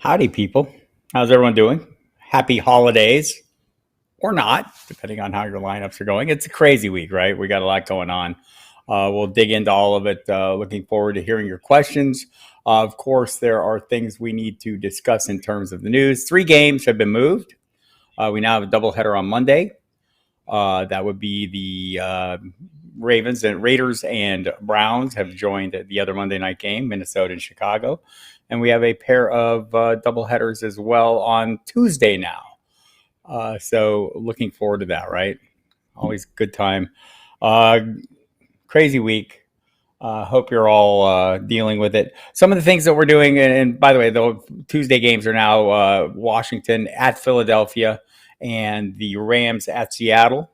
Howdy, people. How's everyone doing? Happy holidays or not, depending on how your lineups are going. It's a crazy week, right? We got a lot going on. We'll dig into all of it. Looking forward to hearing your questions. Of course, there are things we need to discuss in terms of the news. 3 games have been moved. We now have a doubleheader on Monday. That would be the Ravens and Raiders and Browns have joined the other Monday night game, Minnesota and Chicago. And we have a pair of doubleheaders as well on Tuesday now. So looking forward to that, right? Always good time. Crazy week. Hope you're all dealing with it. Some of the things that we're doing, and by the way, the Tuesday games are now Washington at Philadelphia and the Rams at Seattle.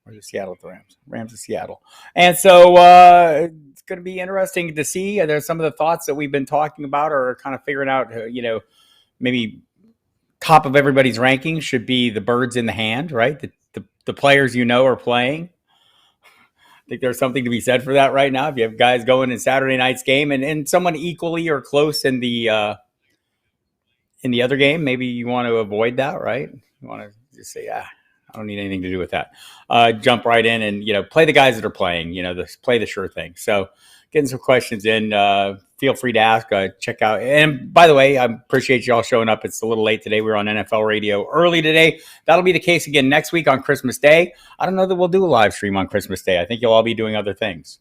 Or the Seattle at the Rams? Rams at Seattle. And so it's going to be interesting to see. There's some of the thoughts that we've been talking about or kind of figuring out, maybe top of everybody's rankings should be the birds in the hand, right? The players are playing. I think there's something to be said for that right now. If you have guys going in Saturday night's game and someone equally or close in the other game, maybe you want to avoid that, right? You want to just say, I don't need anything to do with that. Jump right in and, play the guys that are playing, play the sure thing. So getting some questions in, feel free to ask, check out. And by the way, I appreciate you all showing up. It's a little late today. We were on NFL radio early today. That'll be the case again next week on Christmas Day. I don't know that we'll do a live stream on Christmas Day. I think you'll all be doing other things.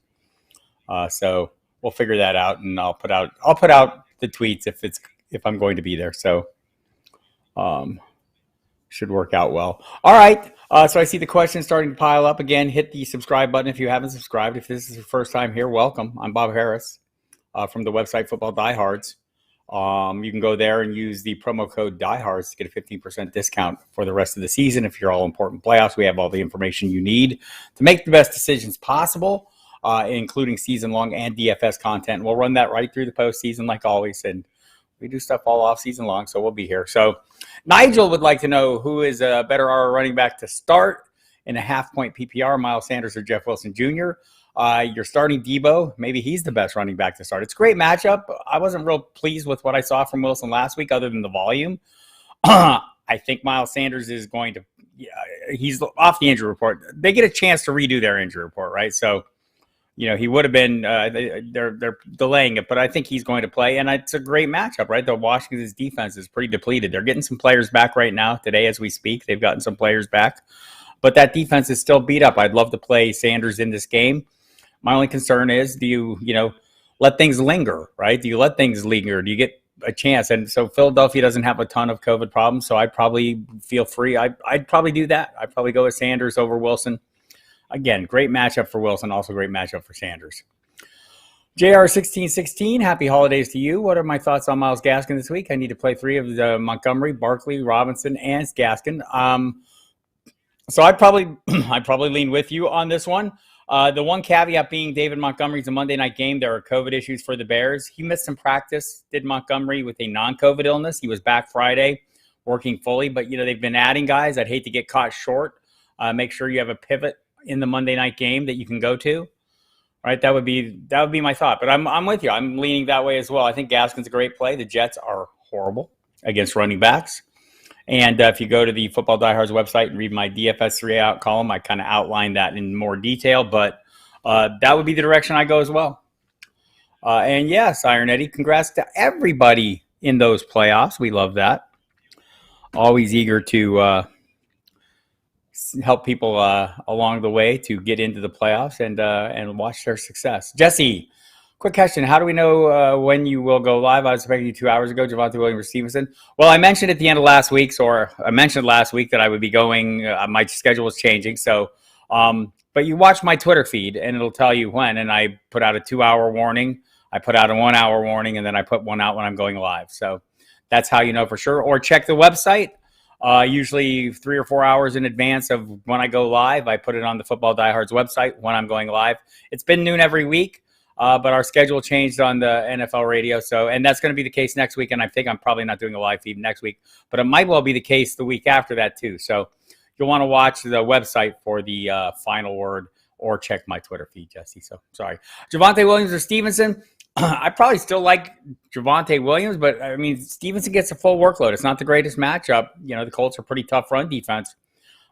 So we'll figure that out and I'll put out the tweets if I'm going to be there. So, should work out well. All right. So I see the questions starting to pile up again. Hit the subscribe button if you haven't subscribed. If this is your first time here, welcome. I'm Bob Harris from the website Football Diehards. You can go there and use the promo code Diehards to get a 15% discount for the rest of the season. If you're all important playoffs, we have all the information you need to make the best decisions possible, including season-long and DFS content. We'll run that right through the postseason like always, and we do stuff all off season long, so we'll be here. So Nigel would like to know who is a better running back to start in a half-point PPR, Miles Sanders or Jeff Wilson Jr. You're starting Debo. Maybe he's the best running back to start. It's a great matchup. I wasn't real pleased with what I saw from Wilson last week other than the volume. I think Miles Sanders is going to he's off the injury report. They get a chance to redo their injury report, right? So he would have been, they're delaying it, but I think he's going to play. And it's a great matchup, right? The Washington's defense is pretty depleted. They're getting some players back right now. Today, as we speak, they've gotten some players back. But that defense is still beat up. I'd love to play Sanders in this game. My only concern is, do you let things linger, right? Do you let things linger? Do you get a chance? And so Philadelphia doesn't have a ton of COVID problems, so I'd probably feel free. I'd probably do that. I'd probably go with Sanders over Wilson. Again, great matchup for Wilson, also great matchup for Sanders. JR1616, happy holidays to you. What are my thoughts on Myles Gaskin this week? I need to play 3 of the Montgomery, Barkley, Robinson, and Gaskin. So I'd probably lean with you on this one. The one caveat being David Montgomery's a Monday night game. There are COVID issues for the Bears. He missed some practice, did Montgomery, with a non-COVID illness. He was back Friday working fully, but they've been adding guys. I'd hate to get caught short. Make sure you have a pivot in the Monday night game that you can go to, right? That would be my thought. But I'm with you. I'm leaning that way as well. I think Gaskin's a great play. The Jets are horrible against running backs. And if you go to the Football Diehards website and read my DFS 3-out column, I kind of outline that in more detail. But that would be the direction I go as well. And yes, Iron Eddie, congrats to everybody in those playoffs. We love that. Always eager to help people along the way to get into the playoffs and watch their success. Jesse, quick question. How do we know when you will go live? I was expecting you 2 hours ago, Javonte Williams or Stevenson. Well, I mentioned at the end of last week, that I would be going. My schedule was changing. So, but you watch my Twitter feed and it'll tell you when. And I put out a 2-hour warning. I put out a 1-hour warning, and then I put one out when I'm going live. So that's how you know for sure. Or check the website. Usually 3 or 4 hours in advance of when I go live. I put it on the Football Diehards website when I'm going live. It's been noon every week, but our schedule changed on the NFL radio. And that's going to be the case next week. And I think I'm probably not doing a live feed next week, but it might well be the case the week after that too. So you'll want to watch the website for the final word or check my Twitter feed, Jesse. So sorry. Javonte Williams or Stevenson. I probably still like Javonte Williams, but I mean, Stevenson gets a full workload. It's not the greatest matchup. The Colts are pretty tough run defense,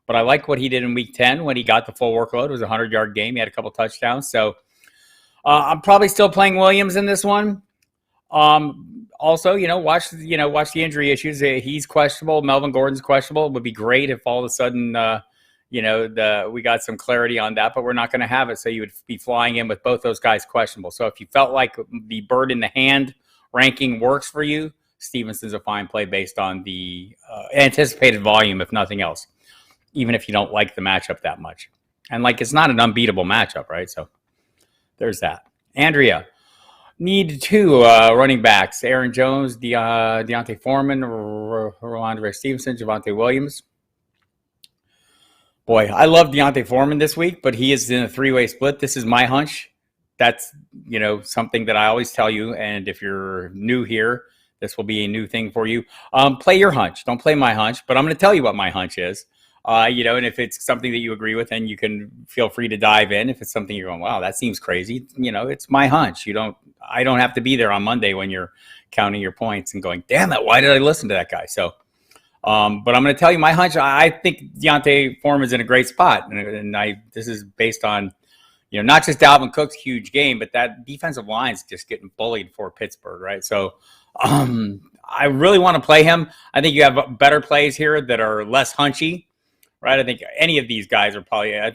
but I like what he did in week 10 when he got the full workload. It was a 100-yard game. He had a couple touchdowns. So I'm probably still playing Williams in this one. Also, watch the injury issues. He's questionable. Melvin Gordon's questionable. It would be great if all of a sudden, we got some clarity on that, but we're not going to have it. So you would be flying in with both those guys questionable. So if you felt like the bird in the hand ranking works for you, Stevenson's a fine play based on the anticipated volume, if nothing else, even if you don't like the matchup that much. And it's not an unbeatable matchup, right? So there's that. Andrea, need two running backs: Aaron Jones, Deontay Foreman, Ramondre Stevenson, Javonte Williams. Boy, I love Deontay Foreman this week, but he is in a three-way split. This is my hunch. That's, something that I always tell you. And if you're new here, this will be a new thing for you. Play your hunch. Don't play my hunch, but I'm going to tell you what my hunch is. And if it's something that you agree with, then you can feel free to dive in. If it's something you're going, wow, that seems crazy. It's my hunch. I don't have to be there on Monday when you're counting your points and going, damn it, why did I listen to that guy? So, but I'm going to tell you my hunch. I think Deontay Foreman's in a great spot. And this is based on, not just Dalvin Cook's huge game, but that defensive line's just getting bullied for Pittsburgh, right? So, I really want to play him. I think you have better plays here that are less hunchy. Right, I think any of these guys are probably. I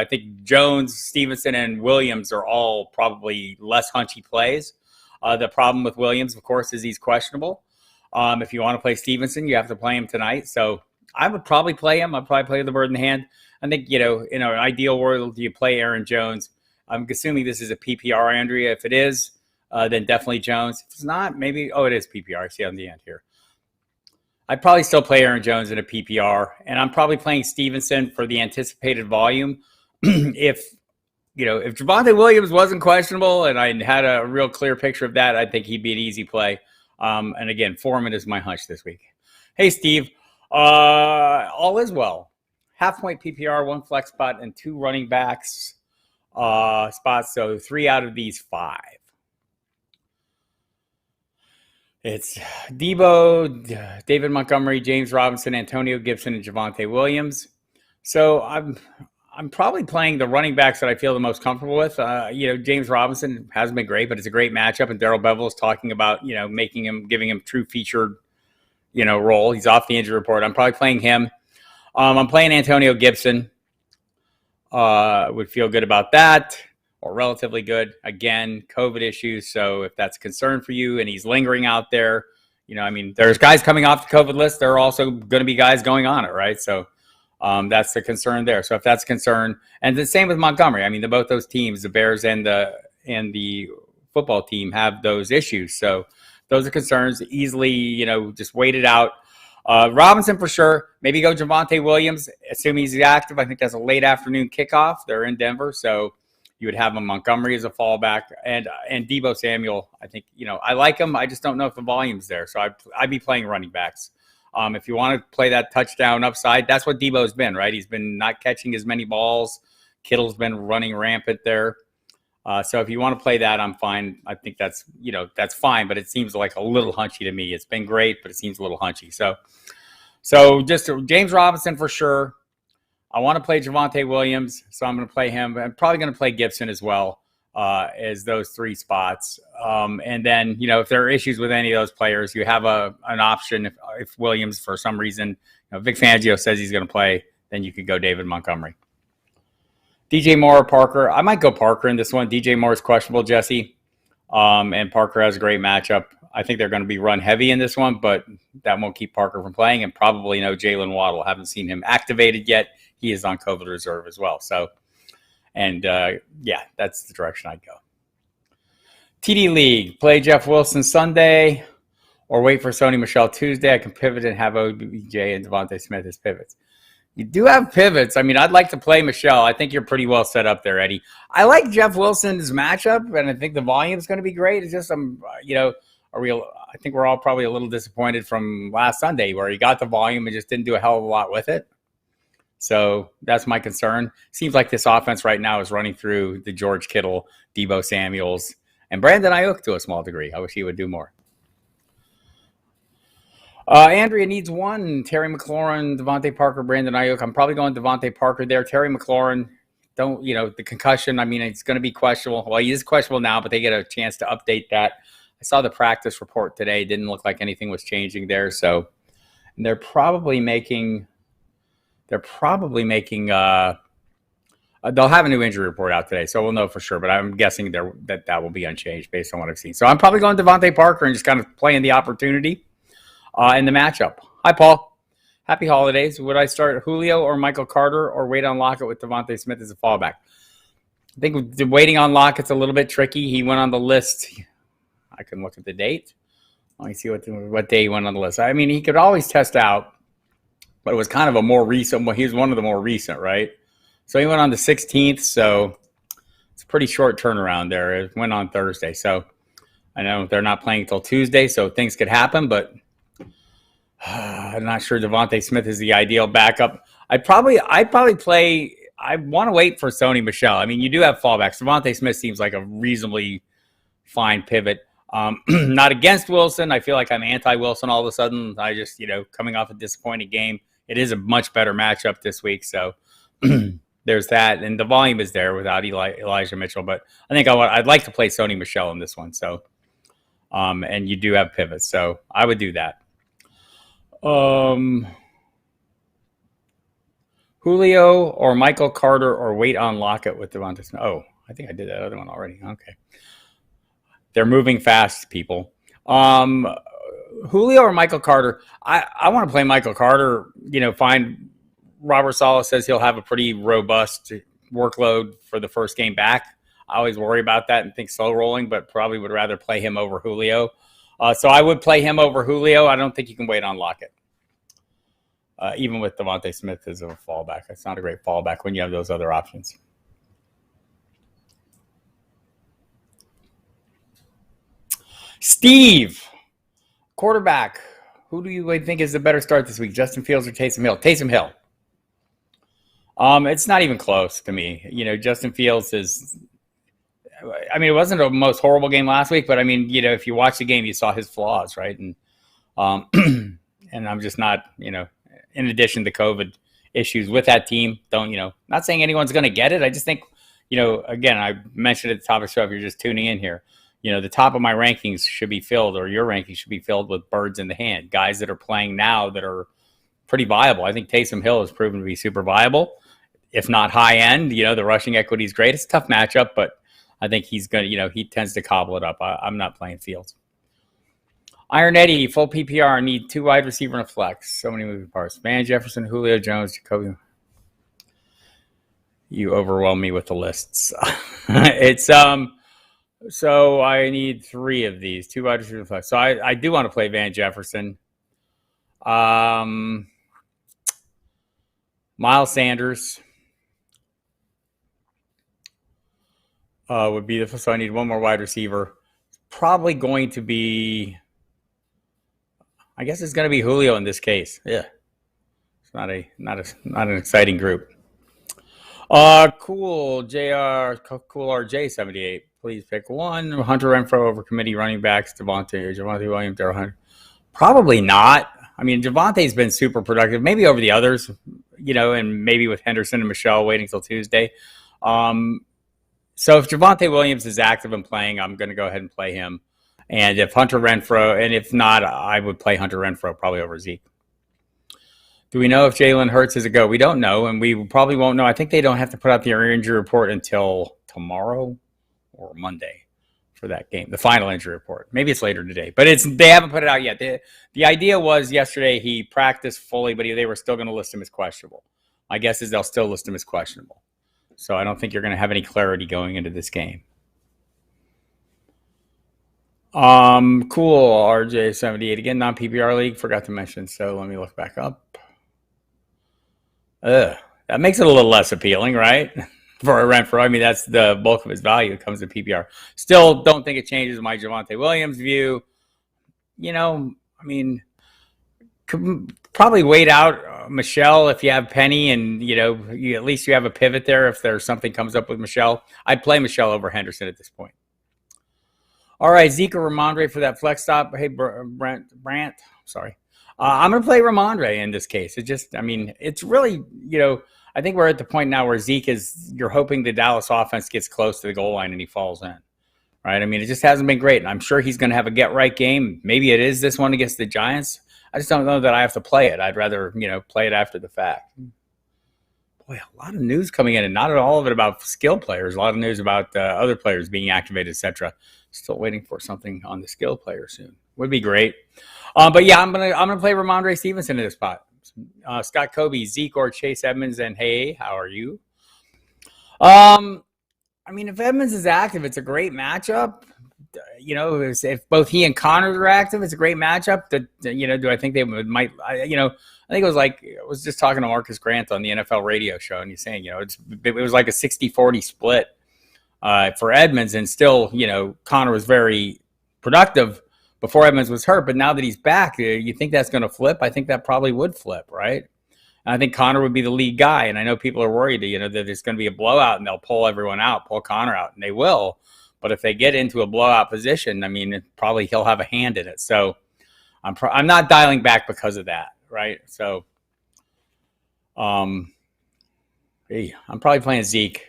think Jones, Stevenson, and Williams are all probably less hunchy plays. The problem with Williams, of course, is he's questionable. If you want to play Stevenson, you have to play him tonight. So I would probably play him. I'd probably play the bird in the hand. I think in an ideal world, you play Aaron Jones. I'm assuming this is a PPR, Andrea. If it is, then definitely Jones. If it's not, maybe. Oh, it is PPR. I see on the end here. I'd probably still play Aaron Jones in a PPR, and I'm probably playing Stevenson for the anticipated volume. If Javonte Williams wasn't questionable and I had a real clear picture of that, I think he'd be an easy play. And again, Foreman is my hunch this week. Hey, Steve, all is well. Half-point PPR, one flex spot, and two running backs spots, so 3 out of these 5. It's Debo, David Montgomery, James Robinson, Antonio Gibson, and Javonte Williams. So I'm probably playing the running backs that I feel the most comfortable with. James Robinson hasn't been great, but it's a great matchup. And Darrell Bevel is talking about giving him true featured role. He's off the injury report. I'm probably playing him. I'm playing Antonio Gibson. Would feel good about that. Or relatively good. Again, COVID issues. So if that's a concern for you and he's lingering out there, there's guys coming off the COVID list. There are also going to be guys going on it, right? So that's the concern there. So if that's a concern, and the same with Montgomery. Both those teams, the Bears and the football team, have those issues. So those are concerns. Easily, just wait it out. Robinson for sure. Maybe go Javonte Williams, assuming he's active. I think that's a late afternoon kickoff. They're in Denver, so you would have Montgomery as a fallback, and Deebo Samuel. I think I like him. I just don't know if the volume's there, so I'd be playing running backs. If you want to play that touchdown upside, that's what Deebo's been, right? He's been not catching as many balls. Kittle's been running rampant there. So if you want to play that, I'm fine. I think that's fine, but it seems like a little hunchy to me. It's been great, but it seems a little hunchy. So just James Robinson for sure. I want to play Javonte Williams, so I'm going to play him. I'm probably going to play Gibson as well as those 3 spots. And then, if there are issues with any of those players, you have an option. If Williams, for some reason, Vic Fangio says he's going to play, then you could go David Montgomery. DJ Moore or Parker. I might go Parker in this one. DJ Moore is questionable, Jesse. And Parker has a great matchup. I think they're going to be run heavy in this one, but that won't keep Parker from playing. And probably no Jalen Waddle. Haven't seen him activated yet. He is on COVID reserve as well. So, and that's the direction I'd go. TD League, play Jeff Wilson Sunday or wait for Sony Michel Tuesday. I can pivot and have OBJ and Devontae Smith as pivots. You do have pivots. I'd like to play Michel. I think you're pretty well set up there, Eddie. I like Jeff Wilson's matchup, and I think the volume is going to be great. It's just, I think we're all probably a little disappointed from last Sunday where he got the volume and just didn't do a hell of a lot with it. So that's my concern. Seems like this offense right now is running through the George Kittle, Deebo Samuels, And Brandon Ayuk to a small degree. I wish he would do more. Andrea needs one. Terry McLaurin, Devontae Parker, Brandon Ayuk. I'm probably going Devontae Parker there. Terry McLaurin, the concussion, I mean, it's going to be questionable. Well, he is questionable now, but they get a chance to update that. I saw the practice report today. Didn't look like anything was changing there. So they're probably making they'll have a new injury report out today, so we'll know for sure. But I'm guessing that will be unchanged based on what I've seen. So I'm probably going Devontae Parker and just kind of playing the opportunity in the matchup. Hi, Paul. Happy holidays. Would I start Julio or Michael Carter or wait on Lockett with Devontae Smith as a fallback? I think the waiting on Lockett's a little bit tricky. He went on the list. I can look at the date. Let me see what day he went on the list. I mean, he could always test out, but it was kind of a more recent one. He was one of the more recent, right? So he went on the 16th, so it's a pretty short turnaround there. It went on Thursday. So I know they're not playing until Tuesday, so things could happen, but I'm not sure Devontae Smith is the ideal backup. I'd probably play – I want to wait for Sony Michel. I mean, you do have fallbacks. Devontae Smith seems like a reasonably fine pivot. Not against Wilson. I feel like I'm anti-Wilson all of a sudden. I just, coming off a disappointing game. It is a much better matchup this week, so there's that. And the volume is there without Elijah Mitchell, but I think I'd like to play Sony Michel in this one. So, and you do have pivots, so I would do that. Julio or Michael Carter or wait on Lockett with Devontae Smith. Oh, I think I did that other one already. Okay. They're moving fast, people. Julio or Michael Carter. I want to play Michael Carter. Fine. Robert Saleh says he'll have a pretty robust workload for the first game back. I always worry about that and think slow rolling, but probably would rather play him over Julio. So I would play him over Julio. I don't think you can wait on Lockett. Even with Devontae Smith as a fallback. It's not a great fallback when you have those other options. Steve, quarterback. Who do you think is the better start this week? Justin Fields or Taysom Hill? Taysom Hill. It's not even close to me. Justin Fields is – I mean, it wasn't the most horrible game last week, but, I mean, if you watch the game, you saw his flaws, right? And and I'm just not, in addition to COVID issues with that team, not saying anyone's going to get it. I just think, again, I mentioned at the top of the show, if you're just tuning in here, the top of my rankings should be filled, or your rankings should be filled with birds in the hand, guys that are playing now that are pretty viable. I think Taysom Hill has proven to be super viable, if not high end. The rushing equity is great. It's a tough matchup, but I think he's going to, he tends to cobble it up. I'm not playing Fields. Iron Eddie, full PPR, need 2 wide receiver and a flex. So many moving parts. Van Jefferson, Julio Jones, Jacoby. You overwhelm me with the lists. So I need 3 of these, 2 wide receiver and a flex. So I do want to play Van Jefferson. Miles Sanders would be so I need 1 more wide receiver. Probably going to be, I guess it's going to be Julio in this case. Yeah, it's not an exciting group. Cool RJ 78. Please pick one. Hunter Renfrow over committee running backs. Javonte Williams, Darrell Hunter. Probably not. I mean, Javonte's been super productive. Maybe over the others, and maybe with Henderson and Michelle waiting till Tuesday. So if Javonte Williams is active and playing, I'm going to go ahead and play him. And if Hunter Renfrow, and if not, I would play Hunter Renfrow probably over Zeke. Do we know if Jalen Hurts is a go? We don't know, and we probably won't know. I think they don't have to put out the injury report until tomorrow or Monday for that game, the final injury report. Maybe it's later today, but they haven't put it out yet. The idea was yesterday he practiced fully, but they were still going to list him as questionable. My guess is they'll still list him as questionable. So I don't think you're going to have any clarity going into this game. Cool. RJ 78 again, non-PPR league. Forgot to mention. So let me look back up. That makes it a little less appealing, right? For a Renfrow. I mean, that's the bulk of his value. It comes to PPR. Still don't think it changes my Javonte Williams view. I mean, could probably wait out Michelle if you have Penny, and you at least you have a pivot there if there's something comes up with Michelle. I'd play Michelle over Henderson at this point. All right, Zeke or Ramondre for that flex stop. Hey, Brant, sorry. I'm going to play Ramondre in this case. It's really, I think we're at the point now where Zeke is, you're hoping the Dallas offense gets close to the goal line and he falls in, right? I mean, it just hasn't been great. And I'm sure he's going to have a get right game. Maybe it is this one against the Giants. I just don't know that I have to play it. I'd rather, play it after the fact. Boy, a lot of news coming in, and not all of it about skill players. A lot of news about other players being activated, etc. Still waiting for something on the skill player soon. Would be great. But yeah, I'm gonna play Ramondre Stevenson in this spot. Scott Kobe, Zeke, or Chase Edmonds. And hey, how are you? If Edmonds is active, it's a great matchup. If both he and Connors are active, it's a great matchup. Do I think they might? I think I was just talking to Marcus Grant on the NFL radio show, and he's saying, it was like a 60-40 split for Edmonds, and still, Connor was very productive before Edmonds was hurt, but now that he's back, you think that's going to flip? I think that probably would flip, right? And I think Connor would be the lead guy, and I know people are worried, that there's going to be a blowout and they'll pull everyone out, pull Connor out, and they will. But if they get into a blowout position, probably he'll have a hand in it. So I'm not dialing back because of that, right? So, hey, I'm probably playing Zeke.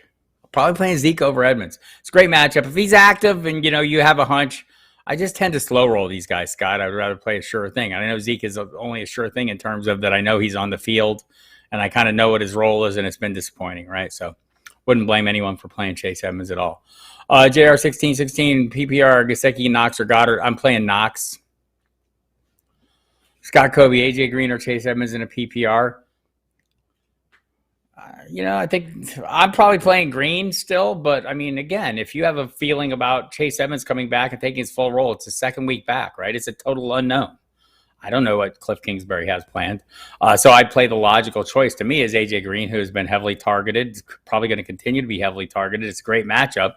Probably playing Zeke over Edmonds. It's a great matchup. If he's active and, you have a hunch, I just tend to slow roll these guys, Scott. I'd rather play a sure thing. I know Zeke is only a sure thing in terms of that I know he's on the field, and I kind of know what his role is, and it's been disappointing, right? So wouldn't blame anyone for playing Chase Edmonds at all. JR 16-16, PPR, Gesicki, Knox, or Goddard. I'm playing Knox. Scott Kobe, AJ Green, or Chase Edmonds in a PPR. I think I'm probably playing Green still, but again, if you have a feeling about Chase Edmonds coming back and taking his full role, it's a second week back, right? It's a total unknown. I don't know what Cliff Kingsbury has planned. So I'd play the logical choice to me is AJ Green, who has been heavily targeted, probably going to continue to be heavily targeted. It's a great matchup.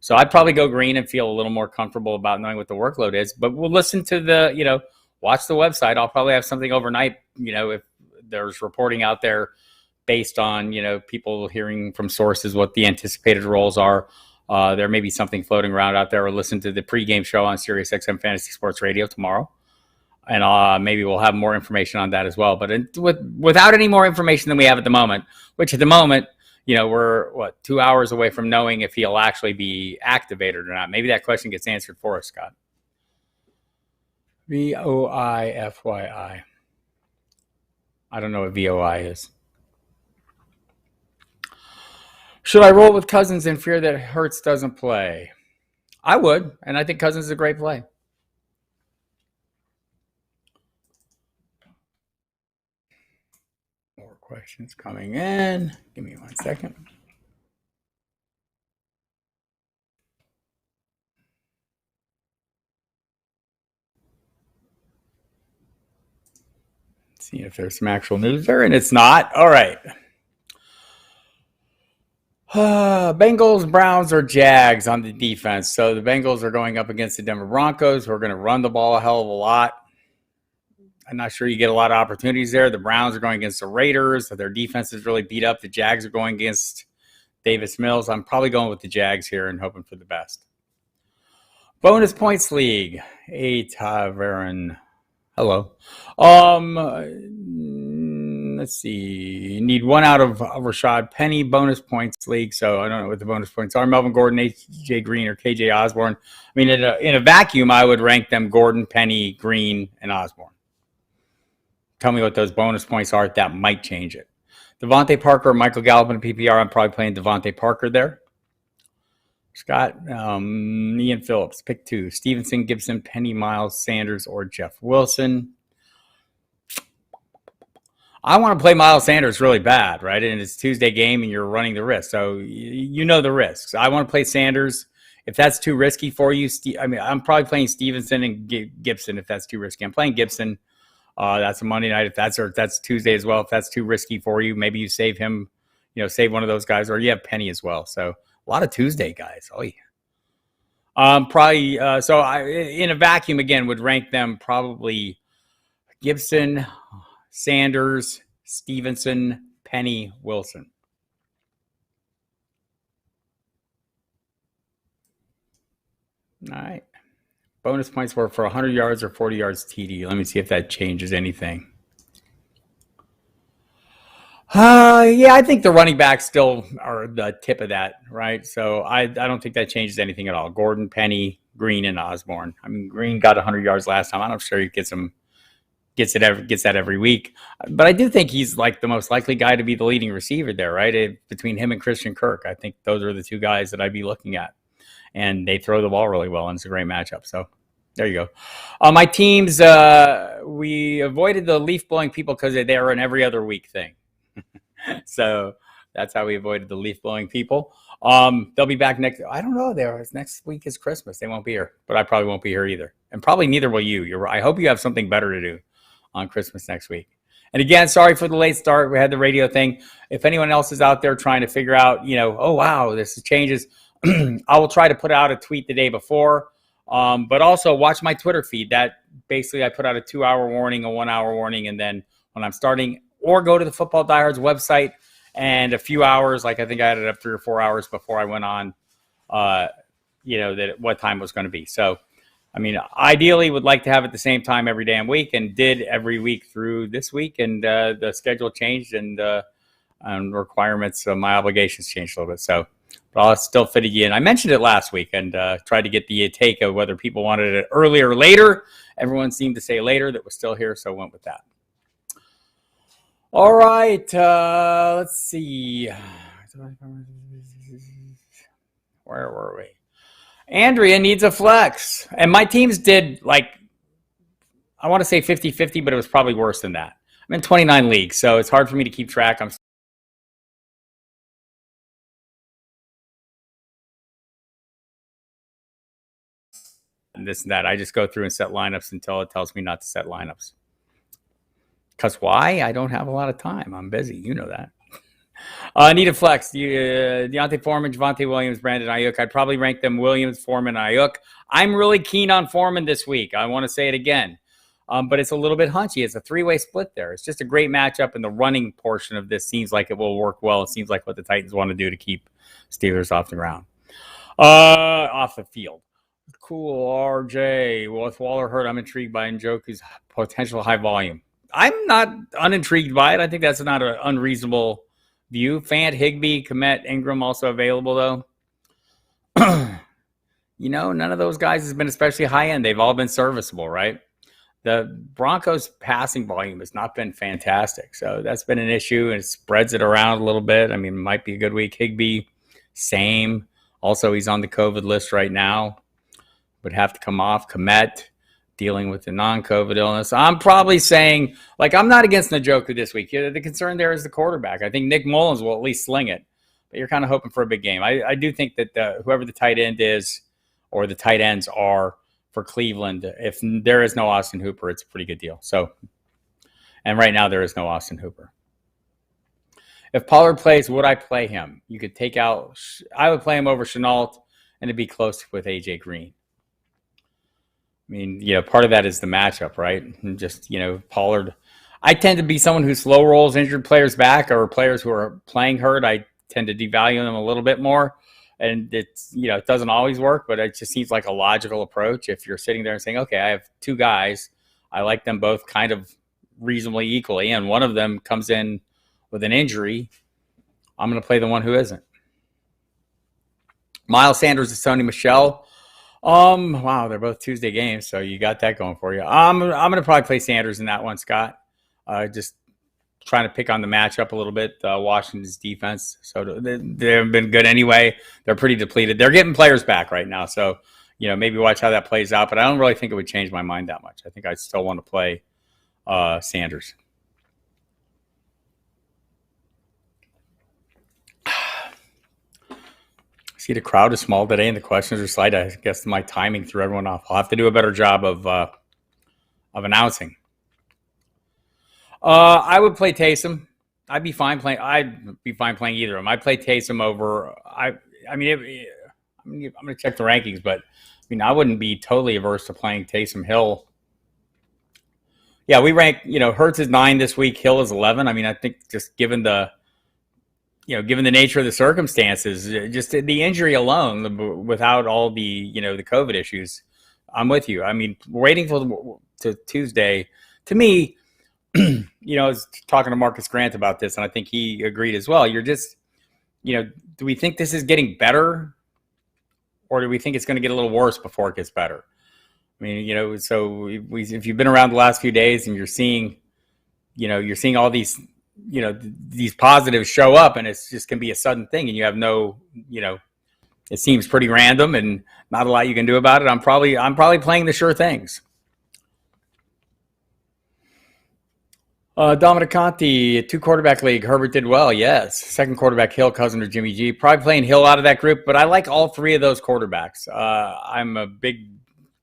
So I'd probably go Green and feel a little more comfortable about knowing what the workload is. But we'll listen to watch the website. I'll probably have something overnight, if there's reporting out there based on, people hearing from sources what the anticipated roles are. There may be something floating around out there, or listen to the pregame show on SiriusXM Fantasy Sports Radio tomorrow. And maybe we'll have more information on that as well. But without any more information than we have at the moment, which at the moment, we're 2 hours away from knowing if he'll actually be activated or not. Maybe that question gets answered for us, Scott. VOIFYI. I don't know what VOI is. Should I roll with Cousins in fear that Hurts doesn't play? I would, and I think Cousins is a great play. More questions coming in. Give me 1 second. See if there's some actual news there, and it's not. All right. Bengals, Browns, or Jags on the defense. So the Bengals are going up against the Denver Broncos, who are going to run the ball a hell of a lot. I'm not sure you get a lot of opportunities there. The Browns are going against the Raiders. So their defense is really beat up. The Jags are going against Davis Mills. I'm probably going with the Jags here and hoping for the best. Bonus points league. Taverin. Hello. Let's see. You need one out of Rashad Penny bonus points league. So I don't know what the bonus points are. Melvin Gordon, AJ Green, or KJ Osborne. In a vacuum, I would rank them Gordon, Penny, Green, and Osborne. Tell me what those bonus points are. That might change it. Devontae Parker, Michael Gallup in PPR. I'm probably playing Devontae Parker there. Scott, Ian Phillips, pick 2. Stevenson, Gibson, Penny, Miles, Sanders, or Jeff Wilson. I want to play Miles Sanders really bad, right? And it's Tuesday game and you're running the risk. So you know the risks. I want to play Sanders. If that's too risky for you, I'm probably playing Stevenson and Gibson if that's too risky. I'm playing Gibson. That's a Monday night. If that's Tuesday as well. If that's too risky for you, maybe you save him, save one of those guys, or you have Penny as well. So a lot of Tuesday guys. Oh yeah. Probably. So I, in a vacuum again, would rank them probably Gibson, Sanders, Stevenson, Penny, Wilson. All right. bonus points were for 100 yards or 40 yards TD. Let me see if that changes anything. Yeah, I think the running backs still are the tip of that, right? So I don't think that changes anything at all. Gordon, Penny, Green, and Osborne. I mean, Green got 100 yards last time. I'm not sure he gets that every week, but I do think he's like the most likely guy to be the leading receiver there, right? Between him and Christian Kirk, I think those are the two guys that I'd be looking at, and they throw the ball really well, and it's a great matchup. So there you go. My teams, we avoided the leaf blowing people because they are an every other week thing. So that's how we avoided the leaf blowing people. They'll be back I don't know. Next week is Christmas. They won't be here, but I probably won't be here either. And probably neither will you. I hope you have something better to do on Christmas next week. And again, sorry for the late start. We had the radio thing. If anyone else is out there trying to figure out, oh, wow, this changes, I will try to put out a tweet the day before. But also watch my Twitter feed. That basically I put out a 2-hour warning, a 1-hour warning, and then when I'm starting, or go to the Football Diehards website, and a few hours, like I think I had it up 3 or 4 hours before I went on, that what time was going to be. So, I mean, ideally would like to have it the same time every damn week, and did every week through this week, and the schedule changed, and requirements, my obligations changed a little bit. So, but I'll still fit it in. I mentioned it last week and tried to get the take of whether people wanted it earlier or later. Everyone seemed to say later that was still here, so I went with that. All right, let's see. Where were we? Andrea needs a flex. And my teams did, I want to say 50-50, but it was probably worse than that. I'm in 29 leagues, so it's hard for me to keep track. I'm this and that. I just go through and set lineups until it tells me not to set lineups. Because why? I don't have a lot of time. I'm busy. You know that. Need a flex. Deontay Foreman, Javonte Williams, Brandon Ayuk. I'd probably rank them Williams, Foreman, Ayuk. I'm really keen on Foreman this week. I want to say it again. But it's a little bit hunchy. It's a 3-way split there. It's just a great matchup, and the running portion of this seems like it will work well. It seems like what the Titans want to do to keep Steelers off the ground. Off the field. Cool, RJ. Well, with Waller hurt, I'm intrigued by Njoku's potential high volume. I'm not unintrigued by it. I think that's not an unreasonable view. Fant, Higbee, Komet, Ingram also available, though. None of those guys has been especially high end. They've all been serviceable, right? The Broncos' passing volume has not been fantastic. So that's been an issue, and it spreads it around a little bit. I mean, it might be a good week. Higbee, same. Also, he's on the COVID list right now. Would have to come off. Komet, dealing with the non-COVID illness. I'm probably saying, I'm not against Njoku this week. The concern there is the quarterback. I think Nick Mullins will at least sling it, but you're kind of hoping for a big game. I do think that whoever the tight end is, or the tight ends are for Cleveland, if there is no Austin Hooper, it's a pretty good deal. So, and right now there is no Austin Hooper. If Pollard plays, would I play him? You could take out, I would play him over Shenault, and it'd be close with AJ Green. I mean, part of that is the matchup, right? And just, Pollard. I tend to be someone who slow rolls injured players back, or players who are playing hurt. I tend to devalue them a little bit more. And it's, it doesn't always work, but it just seems like a logical approach. If you're sitting there and saying, okay, I have two guys, I like them both kind of reasonably equally, and one of them comes in with an injury, I'm going to play the one who isn't. Miles Sanders and Sony Michel. Wow, they're both Tuesday games, so you got that going for you. I'm going to probably play Sanders in that one, Scott. Just trying to pick on the matchup a little bit. Washington's defense, so they haven't been good anyway. They're pretty depleted. They're getting players back right now, so maybe watch how that plays out. But I don't really think it would change my mind that much. I think I still want to play Sanders. See, the crowd is small today, and the questions are slight. I guess my timing threw everyone off. I'll have to do a better job of announcing. I would play Taysom. I'd be fine playing either of them. I'd play Taysom over. I'm going to check the rankings, but I wouldn't be totally averse to playing Taysom Hill. Yeah, we rank. Hurts is 9 this week. Hill is 11. I think just given the nature of the circumstances, just the injury alone, without all the the COVID issues, I'm with you. I mean, waiting to Tuesday, to me, I was talking to Marcus Grant about this, and I think he agreed as well. You're just, do we think this is getting better, or do we think it's going to get a little worse before it gets better? I mean, so if you've been around the last few days and you're seeing all these, these positives show up, and it's just going to be a sudden thing, and you have no, it seems pretty random and not a lot you can do about it. I'm probably playing the sure things. Dominic Conti, 2-quarterback league. Herbert did well, yes. Second quarterback, Hill, cousin of Jimmy G. Probably playing Hill out of that group, but I like all three of those quarterbacks. I'm a big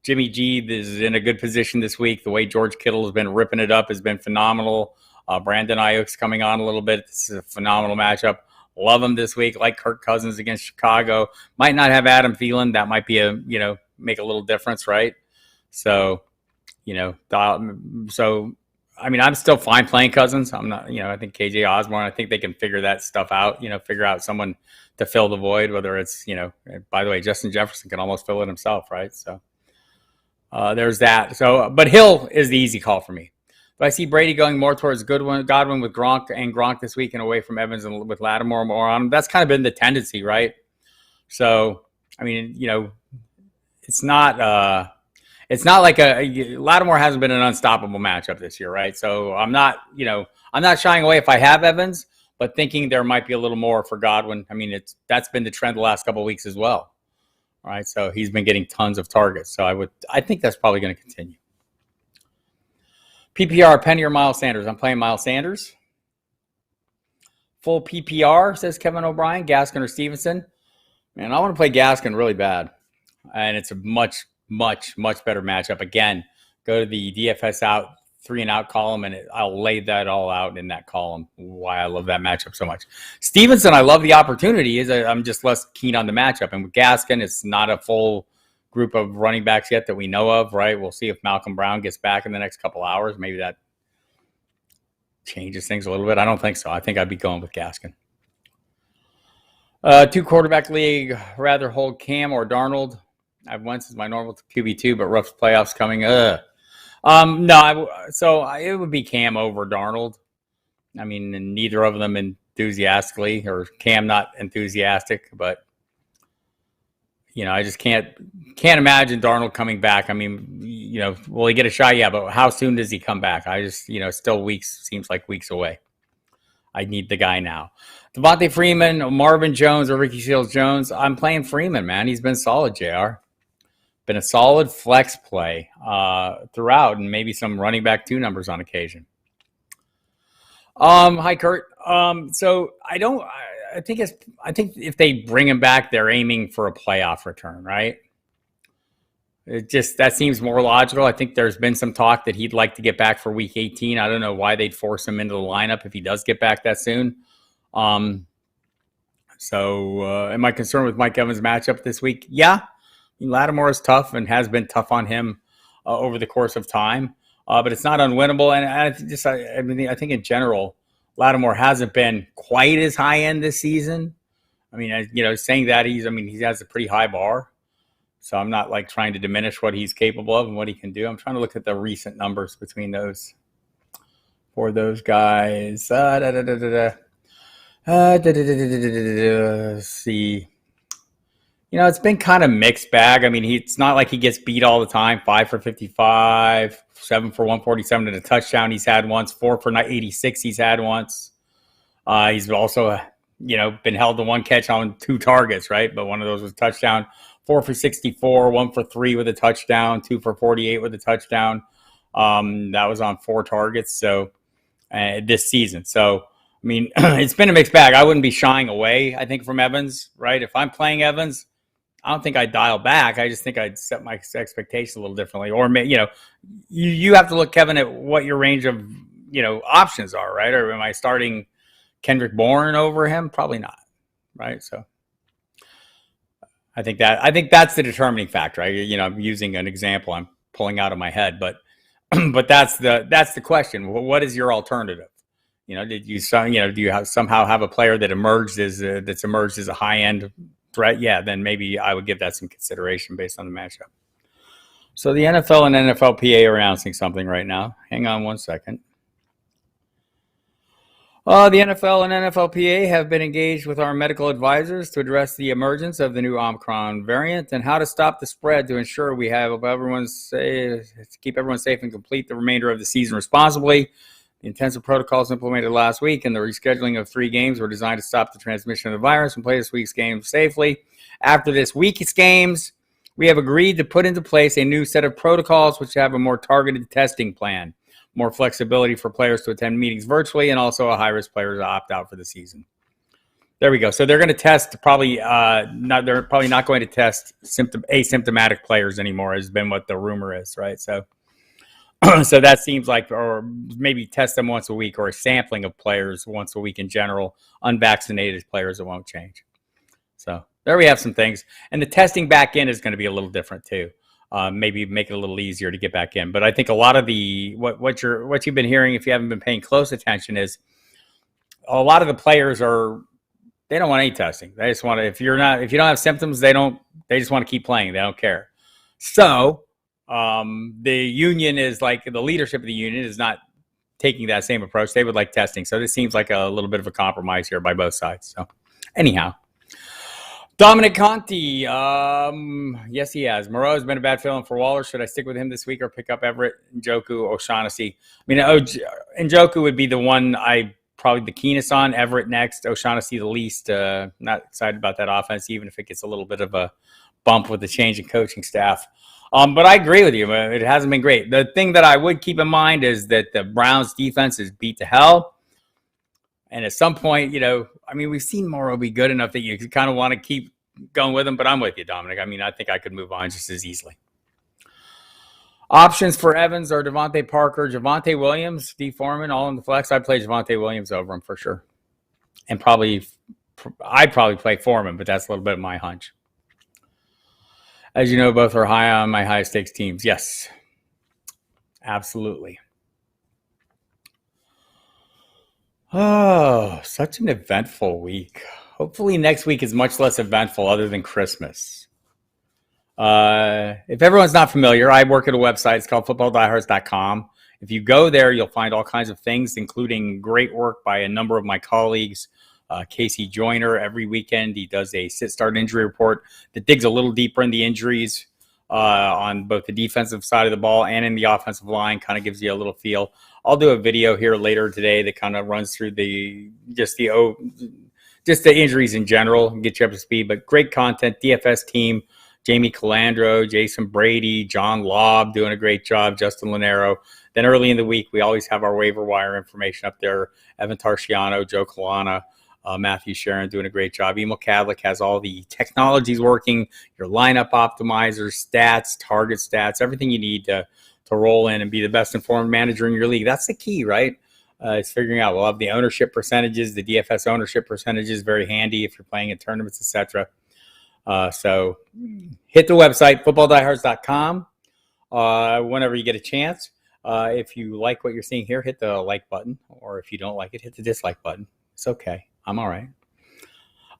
Jimmy G is in a good position this week. The way George Kittle has been ripping it up has been phenomenal. Brandon Ayuk's coming on a little bit. This is a phenomenal matchup. Love him this week. Like Kirk Cousins against Chicago. Might not have Adam Thielen. That might be make a little difference, right? So, I mean, I'm still fine playing Cousins. I'm not, I think KJ Osborne, I think they can figure that stuff out, figure out someone to fill the void, whether it's, by the way, Justin Jefferson can almost fill it himself, right? So there's that. So, but Hill is the easy call for me. But I see Brady going more towards Godwin with Gronk this week and away from Evans and with Lattimore more on him. That's kind of been the tendency, right? So, I mean, it's not like Lattimore hasn't been an unstoppable matchup this year, right? So I'm not shying away if I have Evans, but thinking there might be a little more for Godwin. I mean, that's been the trend the last couple of weeks as well. All right, so he's been getting tons of targets. So I think that's probably going to continue. PPR, Penny or Miles Sanders? I'm playing Miles Sanders. Full PPR, says Kevin O'Brien. Gaskin or Stevenson? Man, I want to play Gaskin really bad. And it's a much, much, much better matchup. Again, go to the DFS out 3 and out column, and I'll lay that all out in that column, why I love that matchup so much. Stevenson, I love the opportunity. I'm just less keen on the matchup. And with Gaskin, it's not a full group of running backs yet that we know of, right? We'll see if Malcolm Brown gets back in the next couple hours. Maybe that changes things a little bit. I don't think so. I think I'd be going with Gaskin. 2-quarterback league, rather hold Cam or Darnold. I have Wentz as my normal QB2, but rough playoffs coming. So it would be Cam over Darnold. I mean, neither of them enthusiastically, or Cam not enthusiastic, but I just can't imagine Darnold coming back. I mean, will he get a shot? Yeah, but how soon does he come back? I just, still seems like weeks away. I need the guy now. Javonte Freeman, Marvin Jones, or Ricky Seals-Jones. I'm playing Freeman, man. He's been solid, JR. Been a solid flex play throughout, and maybe some running back 2 numbers on occasion. Hi, Kurt. So I think if they bring him back, they're aiming for a playoff return, right? That seems more logical. I think there's been some talk that he'd like to get back for week 18. I don't know why they'd force him into the lineup if he does get back that soon. Am I concerned with Mike Evans' matchup this week? Yeah. Lattimore is tough and has been tough on him over the course of time, but it's not unwinnable. And I think in general, Lattimore hasn't been quite as high end this season. I mean, saying that he has a pretty high bar. So I'm not like trying to diminish what he's capable of and what he can do. I'm trying to look at the recent numbers between those for those guys. Let's see. It's been kind of mixed bag. I mean, it's not like he gets beat all the time. 5 for 55, 7 for 147 and a touchdown he's had once, 4 for 86 he's had once. He's also, been held to 1 catch on 2 targets, right? But one of those was a touchdown. 4 for 64, 1 for 3 with a touchdown, 2 for 48 with a touchdown. That was on 4 targets. So this season. So, I mean, it's been a mixed bag. I wouldn't be shying away, I think, from Evans, right? If I'm playing Evans, I don't think I'd dial back. I just think I'd set my expectations a little differently. Or, you have to look, Kevin, at what your range of, options are, right? Or am I starting Kendrick Bourne over him? Probably not, right? So I think that's the determining factor. I'm using an example I'm pulling out of my head, but that's the question. What is your alternative? Do you somehow have a player that that's emerged as a high end threat? Yeah, then maybe I would give that some consideration based on the matchup. So the NFL and NFLPA are announcing something right now. Hang on one second. The NFL and NFLPA have been engaged with our medical advisors to address the emergence of the new Omicron variant and how to stop the spread to ensure we have everyone's safe, to keep everyone safe and complete the remainder of the season responsibly. The intensive protocols implemented last week and the rescheduling of 3 games were designed to stop the transmission of the virus and play this week's games safely. After this week's games, we have agreed to put into place a new set of protocols which have a more targeted testing plan, more flexibility for players to attend meetings virtually, and also a high-risk player to opt out for the season. There we go. So they're going to test they're probably not going to test asymptomatic players anymore, has been what the rumor is, right? So that seems like, or maybe test them once a week, or a sampling of players once a week in general. Unvaccinated players, it won't change. So there we have some things. And the testing back in is going to be a little different too. Maybe make it a little easier to get back in. But I think a lot of the what you've been hearing, if you haven't been paying close attention, is a lot of the players they don't want any testing. They just want to, if you don't have symptoms, they just want to keep playing. They don't care. So the union is like, the leadership of the union is not taking that same approach. They would like testing. So this seems like a little bit of a compromise here by both sides. So anyhow. Dominic Conti, yes, he has. Moreau has been a bad feeling for Waller. Should I stick with him this week or pick up Everett, Njoku, O'Shaughnessy? I mean, Njoku would be the one probably the keenest on. Everett next, O'Shaughnessy the least. Not excited about that offense, even if it gets a little bit of a bump with the change in coaching staff. But I agree with you. It hasn't been great. The thing that I would keep in mind is that the Browns defense is beat to hell. And at some point, we've seen Morrow be good enough that you kind of want to keep going with him. But I'm with you, Dominic. I mean, I think I could move on just as easily. Options for Evans are Devontae Parker, Javonte Williams, D. Foreman, all in the flex. I'd play Javonte Williams over him for sure. And I'd probably play Foreman, but that's a little bit of my hunch. As you know, both are high on my high stakes teams. Yes, absolutely. Oh, such an eventful week. Hopefully next week is much less eventful other than Christmas. If everyone's not familiar, I work at a website. It's called footballdiehards.com. If you go there, you'll find all kinds of things, including great work by a number of my colleagues. Casey Joyner, every weekend, he does a sit-start injury report that digs a little deeper in the injuries on both the defensive side of the ball and in the offensive line, kind of gives you a little feel. I'll do a video here later today that kind of runs through just the injuries in general and get you up to speed. But great content, DFS team, Jamie Calandro, Jason Brady, John Lobb doing a great job, Justin Lanero. Then early in the week, we always have our waiver wire information up there. Evan Tarciano, Joe Kalana, Matthew Sharon doing a great job. Emil Kadlik has all the technologies working, your lineup optimizers, stats, target stats, everything you need to roll in and be the best informed manager in your league. That's the key, right? It's figuring out. We'll have the ownership percentages, the DFS ownership percentages, very handy if you're playing in tournaments, etc. So hit the website, footballdiehards.com, whenever you get a chance. If you like what you're seeing here, hit the like button, or if you don't like it, hit the dislike button. It's okay. I'm all right.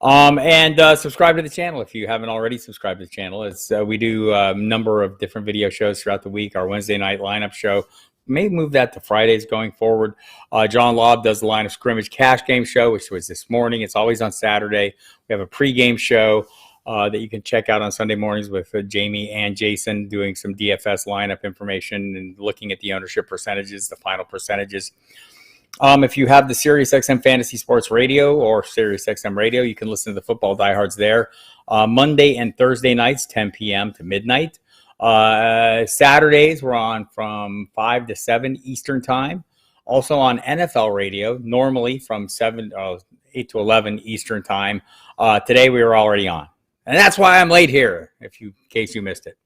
And subscribe to the channel if you haven't already subscribed to the channel. We do a number of different video shows throughout the week. Our Wednesday night lineup show, may move that to Fridays going forward. John Lobb does the line of scrimmage cash game show, which was this morning. It's always on Saturday. We have a pregame show that you can check out on Sunday mornings with Jamie and Jason doing some DFS lineup information and looking at the ownership percentages, the final percentages. If you have the SiriusXM Fantasy Sports Radio or SiriusXM Radio, you can listen to the Football Diehards there. Monday and Thursday nights, 10 p.m. to midnight. Saturdays, we're on from 5 to 7 Eastern Time. Also on NFL Radio, normally from 8 to 11 Eastern Time. Today, we were already on. And that's why I'm late here, in case you missed it.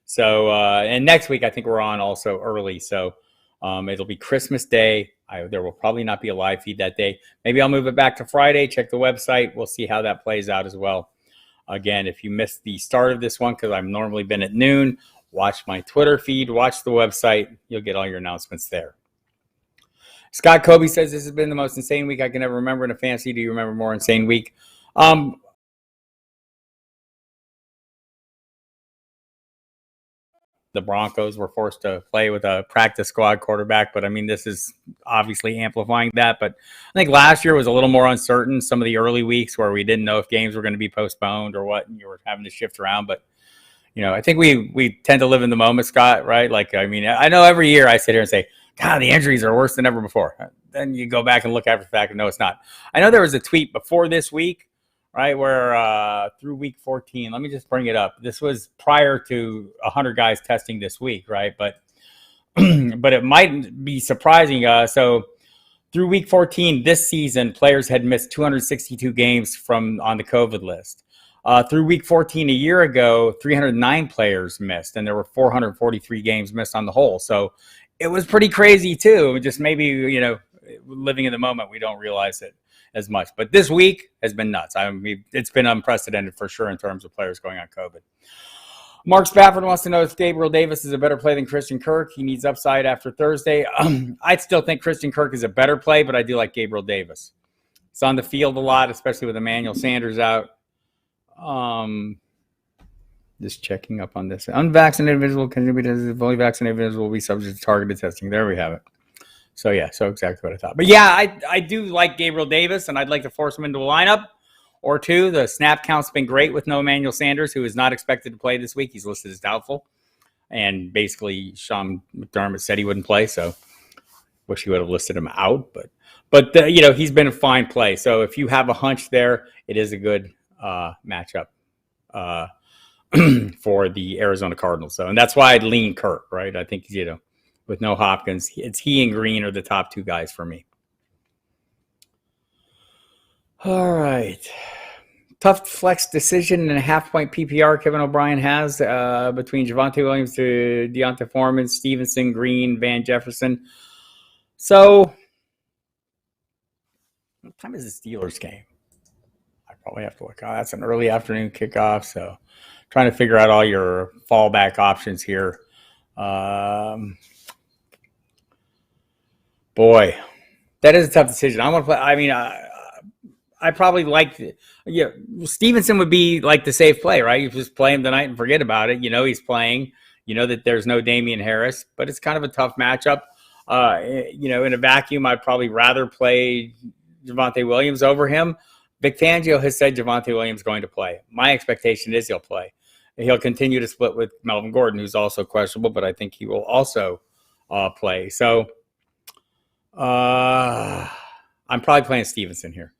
So, and next week, I think we're on also early. So, it'll be Christmas Day. There will probably not be a live feed that day. Maybe I'll move it back to Friday. Check the website. We'll see how that plays out as well. Again, if you missed the start of this one, because I've normally been at noon, watch my Twitter feed, watch the website. You'll get all your announcements there. Scott Kobe says, this has been the most insane week I can ever remember in a fantasy. Do you remember more insane week? the Broncos were forced to play with a practice squad quarterback. But I mean, this is obviously amplifying that. But I think last year was a little more uncertain. Some of the early weeks where we didn't know if games were going to be postponed or what, and you were having to shift around. But I think we tend to live in the moment, Scott, right? Like, I mean, I know every year I sit here and say, God, the injuries are worse than ever before. Then you go back and look after the fact and no, it's not. I know there was a tweet before this week, right, where through week 14, let me just bring it up. This was prior to 100 guys testing this week, right? But but it might be surprising. So through week 14 this season, players had missed 262 games on the COVID list. Through week 14 a year ago, 309 players missed, and there were 443 games missed on the whole. So it was pretty crazy too. Just maybe, living in the moment, we don't realize it as much. But this week has been nuts. I mean, it's been unprecedented for sure in terms of players going on COVID. Mark Spafford wants to know if Gabriel Davis is a better play than Christian Kirk. He needs upside after Thursday. I still think Christian Kirk is a better play, but I do like Gabriel Davis. It's on the field a lot, especially with Emmanuel Sanders out. Just checking up on this. Unvaccinated individual contributors, fully vaccinated individuals will be subject to targeted testing. There we have it. So exactly what I thought. But yeah, I do like Gabriel Davis, and I'd like to force him into a lineup or two. The snap count's been great with no Emmanuel Sanders, who is not expected to play this week. He's listed as doubtful. And basically, Sean McDermott said he wouldn't play, so wish he would have listed him out. But he's been a fine play. So if you have a hunch there, it is a good matchup for the Arizona Cardinals. So, and that's why I'd lean Kirk, right? I think, with no Hopkins, it's he and Green are the top two guys for me. All right. Tough flex decision and a half-point PPR Kevin O'Brien has between Javonte Williams to Deontay Foreman, Stevenson, Green, Van Jefferson. So, what time is the Steelers game? I probably have to look. That's an early afternoon kickoff, so trying to figure out all your fallback options here. Boy, that is a tough decision. I'm gonna play. I mean, I probably like. Stevenson would be like the safe play, right? You just play him tonight and forget about it. He's playing. That there's no Damian Harris, but it's kind of a tough matchup. In a vacuum, I'd probably rather play Javonte Williams over him. Vic Fangio has said Javonte Williams is going to play. My expectation is he'll play. He'll continue to split with Melvin Gordon, who's also questionable, but I think he will also play. So I'm probably playing Stevenson here.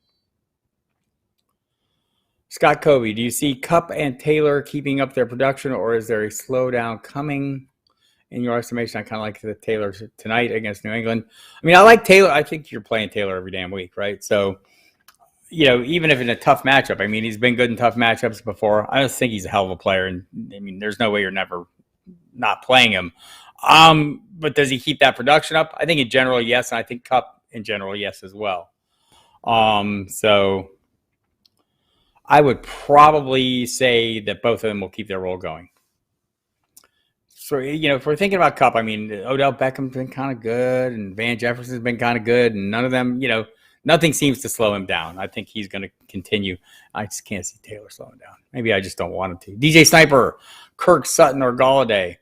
Scott Covey, do you see Kupp and Taylor keeping up their production, or is there a slowdown coming? In your estimation, I kind of like the Taylor tonight against New England. I mean, I like Taylor. I think you're playing Taylor every damn week, right? So, even if in a tough matchup, I mean, he's been good in tough matchups before. I just think he's a hell of a player. And, I mean, there's no way you're never not playing him. But does he keep that production up? I think in general, yes. And I think Kupp in general, yes, as well. So I would probably say that both of them will keep their role going. So, if we're thinking about Kupp, I mean, Odell Beckham's been kind of good and Van Jefferson's been kind of good, and none of them, nothing seems to slow him down. I think he's going to continue. I just can't see Taylor slowing down. Maybe I just don't want him to. DJ Sniper, Kirk, Sutton, or Galladay.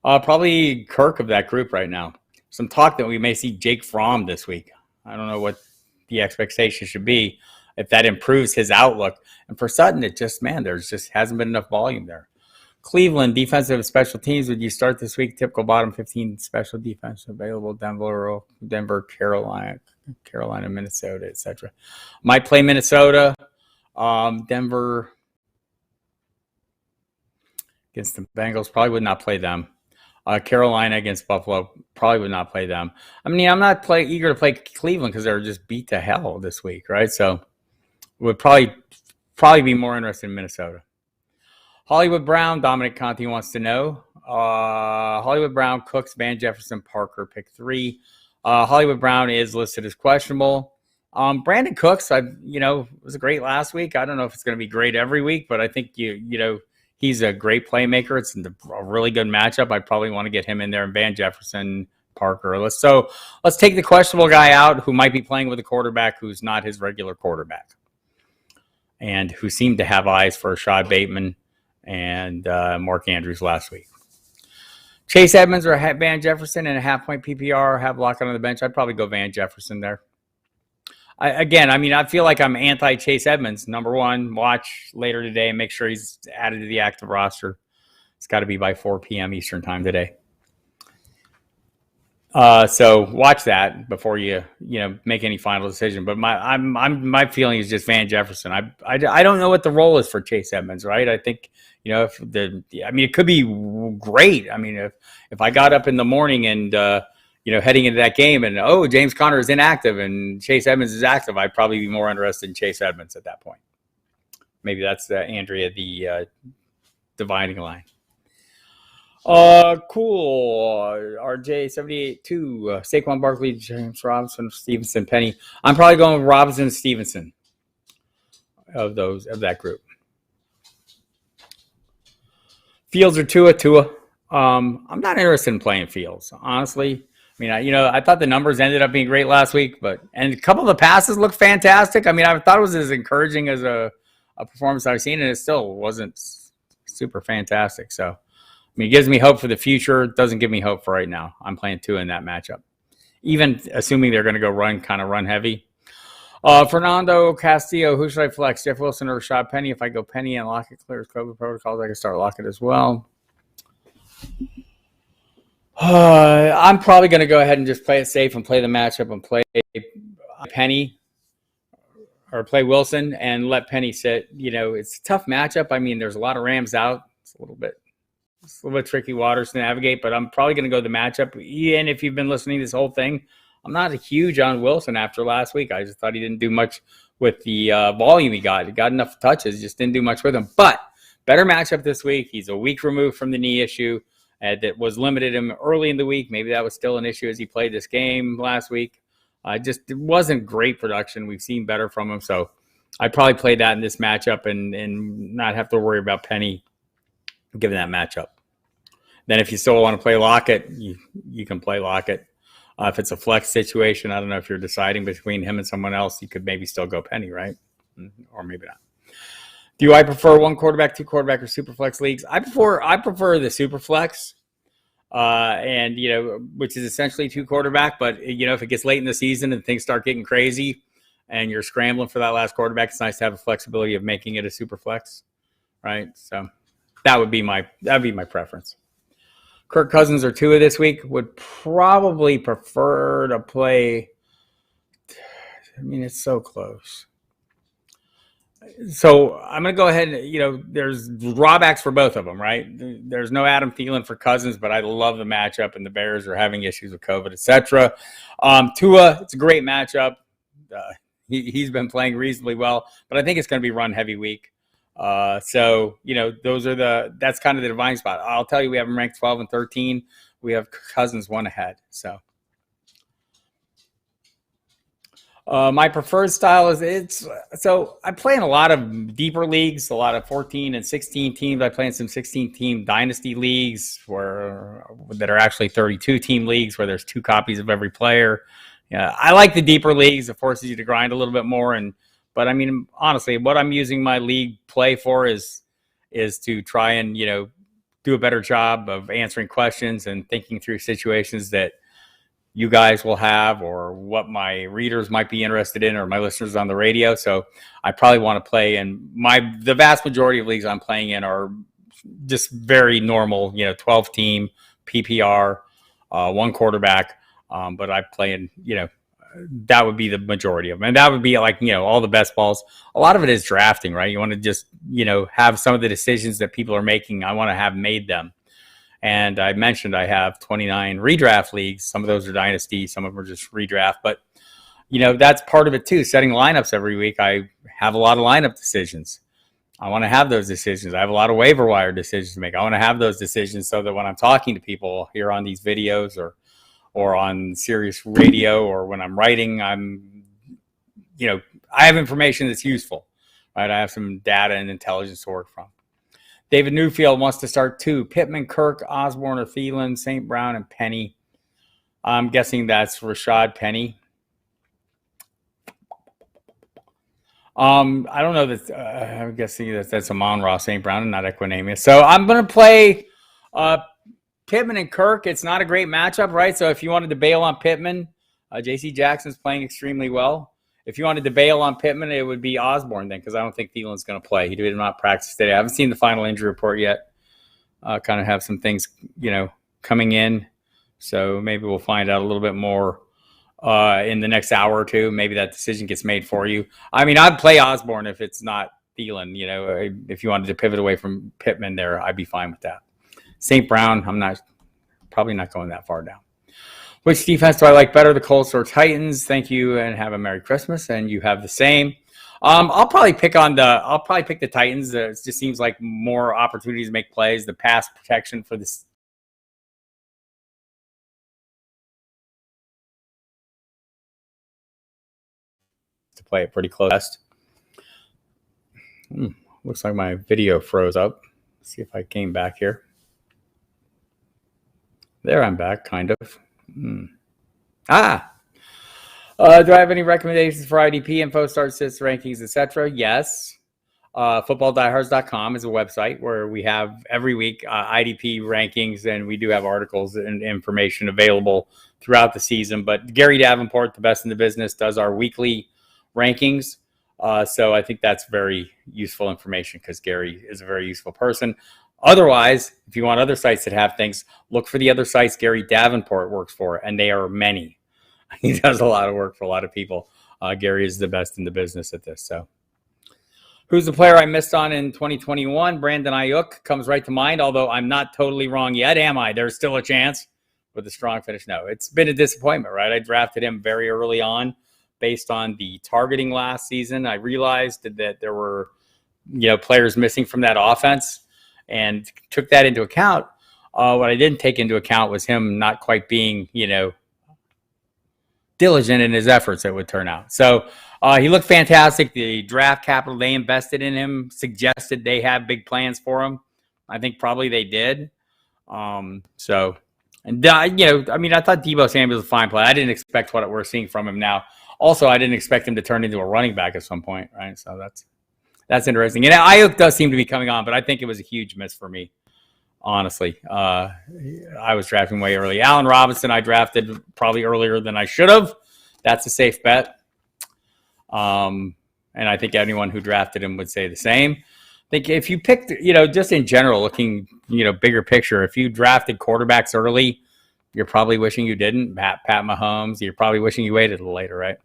Probably Kirk of that group right now. Some talk that we may see Jake Fromm this week. I don't know what the expectation should be if that improves his outlook. And for Sutton, there's just hasn't been enough volume there. Cleveland, defensive special teams. Would you start this week? Typical bottom 15 special defense available. Denver, Carolina, Minnesota, etc. Might play Minnesota. Denver against the Bengals. Probably would not play them. Carolina against Buffalo. Probably would not play them. I mean, I'm not eager to play Cleveland because they're just beat to hell this week, right? So would probably be more interested in Minnesota. Hollywood Brown, Dominic Conti wants to know. Hollywood Brown, Cooks, Van Jefferson, Parker, pick 3. Hollywood Brown is listed as questionable. Brandon Cooks, was great last week. I don't know if it's going to be great every week, but I think he's a great playmaker. It's a really good matchup. I probably want to get him in there, and Van Jefferson, Parker. Let's take the questionable guy out who might be playing with a quarterback who's not his regular quarterback, and who seemed to have eyes for Rashad Bateman and Mark Andrews last week. Chase Edmonds or Van Jefferson in a half-point PPR, have Lockett on the bench. I'd probably go Van Jefferson there. I feel like I'm anti-Chase Edmonds. Number one, watch later today and make sure he's added to the active roster. It's got to be by 4 p.m. Eastern time today. So watch that before you make any final decision. But my feeling is just Van Jefferson. I don't know what the role is for Chase Edmonds, right? I think it could be great. I mean, if I got up in the morning and heading into that game and James Conner is inactive and Chase Edmonds is active, I'd probably be more interested in Chase Edmonds at that point. Maybe that's Andrea the dividing line. Cool. RJ78-2, Saquon Barkley, James Robinson, Stevenson, Penny. I'm probably going with Robinson and Stevenson of that group. Fields or Tua. I'm not interested in playing Fields, honestly. I mean, I thought the numbers ended up being great last week, and a couple of the passes looked fantastic. I mean, I thought it was as encouraging as a performance I've seen, and it still wasn't super fantastic. So, it gives me hope for the future. It doesn't give me hope for right now. I'm playing Tua in that matchup, even assuming they're going to go run heavy. Fernando Castillo, who should I flex? Jeff Wilson or Rashad Penny? If I go Penny and Lockett clears COVID protocols, I can start Lockett as well. I'm probably going to go ahead and just play it safe and play the matchup and play Penny or play Wilson and let Penny sit. It's a tough matchup. I mean, there's a lot of Rams out. It's a little bit tricky waters to navigate, but I'm probably going to go the matchup. And if you've been listening to this whole thing, I'm not a huge on Wilson after last week. I just thought he didn't do much with the volume he got. He got enough touches, just didn't do much with him. But better matchup this week. He's a week removed from the knee issue that was limited him early in the week. Maybe that was still an issue as he played this game last week. It wasn't great production. We've seen better from him. So I'd probably play that in this matchup and not have to worry about Penny given that matchup. Then if you still want to play Lockett, you can play Lockett. If it's a flex situation, I don't know if you're deciding between him and someone else, you could maybe still go Penny, right? Or maybe not. Do I prefer one quarterback, two quarterback, or Superflex leagues? I prefer the Superflex, which is essentially two quarterback. But if it gets late in the season and things start getting crazy, and you're scrambling for that last quarterback, it's nice to have the flexibility of making it a Superflex, right? So that'd be my preference. Kirk Cousins or Tua this week. Would probably prefer to play. I mean, it's so close. So I'm going to go ahead and, there's drawbacks for both of them, right? There's no Adam Thielen for Cousins, but I love the matchup, and the Bears are having issues with COVID, etc. Tua, it's a great matchup. He's been playing reasonably well, but I think it's going to be run heavy week. That's kind of the dividing spot. I'll tell you, we have them ranked 12 and 13. We have Cousins one ahead. My preferred style I play in a lot of deeper leagues, a lot of 14 and 16 teams. I play in some 16 team dynasty leagues that are actually 32 team leagues where there's 2 copies of every player. Yeah, I like the deeper leagues. It forces you to grind a little bit more. But I mean, honestly, what I'm using my league play for is to try and, do a better job of answering questions and thinking through situations that you guys will have, or what my readers might be interested in, or my listeners on the radio. So I probably want to play in the vast majority of leagues I'm playing in are just very normal, 12 team PPR, one quarterback. But I play in, that would be the majority of them. And that would be like, all the best balls. A lot of it is drafting, right? You want to just, have some of the decisions that people are making. I want to have made them. And I mentioned I have 29 redraft leagues. Some of those are dynasty. Some of them are just redraft. But, that's part of it too. Setting lineups every week. I have a lot of lineup decisions. I want to have those decisions. I have a lot of waiver wire decisions to make. I want to have those decisions so that when I'm talking to people here on these videos or on Sirius Radio, or when I'm writing, I have information that's useful, right? I have some data and intelligence to work from. David Newfield wants to start 2. Pittman, Kirk, Osborne, or Thielen, St. Brown, and Penny. I'm guessing that's Rashad Penny. I don't know that. I'm guessing that's Amon-Ra St. Brown and not Equinemius. So I'm going to play Pittman and Kirk, it's not a great matchup, right? So if you wanted to bail on Pittman, J.C. Jackson's playing extremely well. If you wanted to bail on Pittman, it would be Osborne then, because I don't think Thielen's going to play. He did not practice today. I haven't seen the final injury report yet. Kind of have some things, coming in. So maybe we'll find out a little bit more in the next hour or two. Maybe that decision gets made for you. I mean, I'd play Osborne if it's not Thielen. If you wanted to pivot away from Pittman there, I'd be fine with that. St. Brown, I'm probably not going that far down. Which defense do I like better, the Colts or Titans? Thank you, and have a Merry Christmas. And you have the same. I'll probably pick the Titans. It just seems like more opportunities to make plays. The pass protection for this. To play it pretty close. Looks like my video froze up. Let's see if I came back here. There, I'm back, kind of. Do I have any recommendations for IDP info, start sits, rankings, etc.? Yes. FootballDiehards.com is a website where we have every week IDP rankings, and we do have articles and information available throughout the season. But Gary Davenport, the best in the business, does our weekly rankings. So I think that's very useful information because Gary is a very useful person. Otherwise, if you want other sites that have things, look for the other sites Gary Davenport works for, and they are many. He does a lot of work for a lot of people. Gary is the best in the business at this. So, who's the player I missed on in 2021? Brandon Ayuk comes right to mind, although I'm not totally wrong yet, am I? There's still a chance with a strong finish. No, it's been a disappointment, right? I drafted him very early on based on the targeting last season. I realized that there were, players missing from that offense, and took that into account. What I didn't take into account was him not quite being, diligent in his efforts, it would turn out. So he looked fantastic. The draft capital they invested in him suggested they have big plans for him. I think probably they did. I thought Deebo Samuel was a fine play. I didn't expect what we're seeing from him now. Also, I didn't expect him to turn into a running back at some point, right? So that's interesting. And Ayuk does seem to be coming on, but I think it was a huge miss for me, honestly. I was drafting way early. Allen Robinson, I drafted probably earlier than I should have. That's a safe bet. And I think anyone who drafted him would say the same. I think if you picked, just in general, looking, bigger picture, if you drafted quarterbacks early, you're probably wishing you didn't. Pat Mahomes, you're probably wishing you waited a little later, right?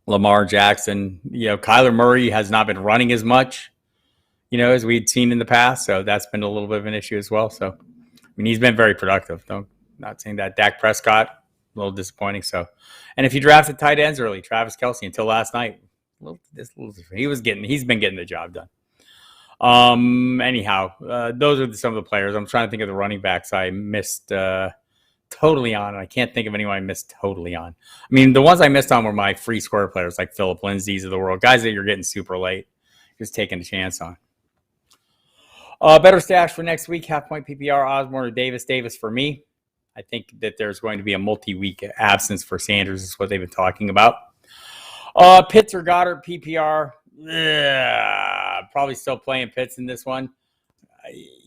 Lamar Jackson, Kyler Murray has not been running as much, as we'd seen in the past. So that's been a little bit of an issue as well. So, he's been very productive. Not saying that. Dak Prescott, a little disappointing. So, and if you drafted tight ends early, Travis Kelce until last night, he's been getting the job done. Anyhow, those are some of the players. I'm trying to think of the running backs I missed totally on, and I can't think of anyone I missed totally on. The ones I missed on were my free square players like Phillip Lindsay's of the world, guys that you're getting super late, just taking a chance on. Better stash for next week, half point PPR, Osborne or Davis. Davis for me. I think that there's going to be a multi-week absence for Sanders is what they've been talking about. Pitts or Goddard PPR. Probably still playing Pitts in this one.